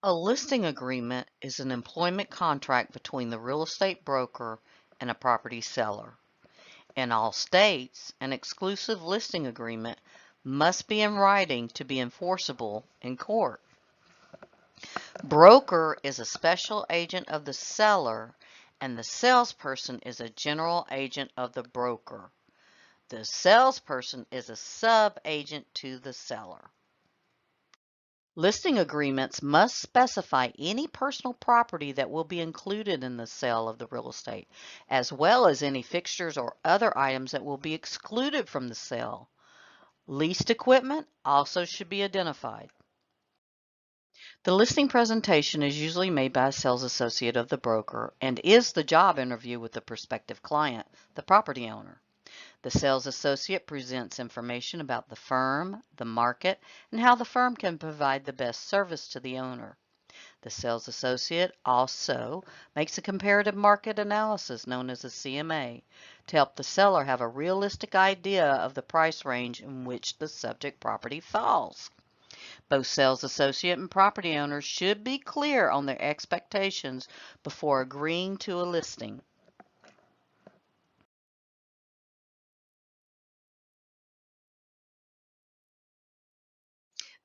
A listing agreement is an employment contract between the real estate broker and a property seller. In all states, an exclusive listing agreement must be in writing to be enforceable in court. Broker is a special agent of the seller, and the salesperson is a general agent of the broker. The salesperson is a sub-agent to the seller. Listing agreements must specify any personal property that will be included in the sale of the real estate, as well as any fixtures or other items that will be excluded from the sale. Leased equipment also should be identified. The listing presentation is usually made by a sales associate of the broker and is the job interview with the prospective client, the property owner. The sales associate presents information about the firm, the market, and how the firm can provide the best service to the owner. The sales associate also makes a comparative market analysis known as a CMA to help the seller have a realistic idea of the price range in which the subject property falls. Both sales associate and property owners should be clear on their expectations before agreeing to a listing.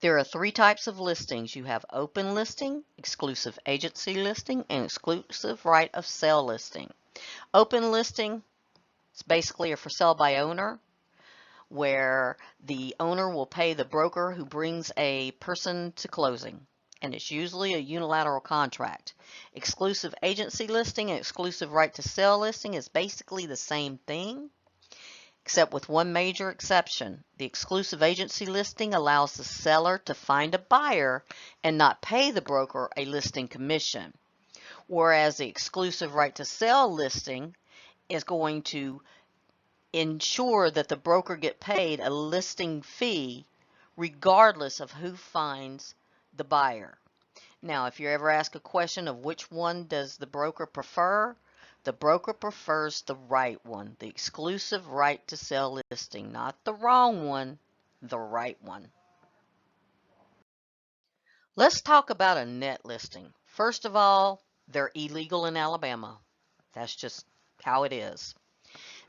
There are three types of listings. You have open listing, exclusive agency listing, and exclusive right of sale listing. Open listing is basically a for sale by owner, where the owner will pay the broker who brings a person to closing, and it's usually a unilateral contract. Exclusive agency listing and exclusive right to sell listing is basically the same thing, except with one major exception. The exclusive agency listing allows the seller to find a buyer and not pay the broker a listing commission, whereas the exclusive right to sell listing is going to ensure that the broker get paid a listing fee regardless of who finds the buyer. Now, if you're ever asked a question of which one does the broker prefer, the broker prefers the right one, the exclusive right to sell listing, not the wrong one, the right one. Let's talk about a net listing. First of all, they're illegal in Alabama. That's just how it is.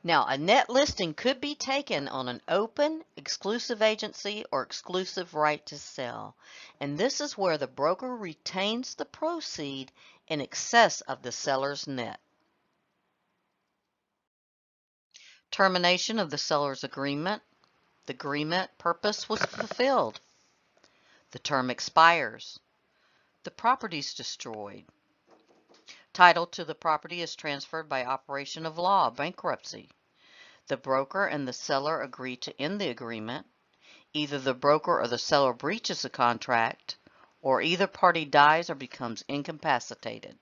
Now, a net listing could be taken on an open, exclusive agency, or exclusive right to sell. And this is where the broker retains the proceed in excess of the seller's net. Termination of the seller's agreement. The agreement purpose was fulfilled. The term expires. The property is destroyed. Title to the property is transferred by operation of law, bankruptcy. The broker and the seller agree to end the agreement. Either the broker or the seller breaches the contract, or either party dies or becomes incapacitated.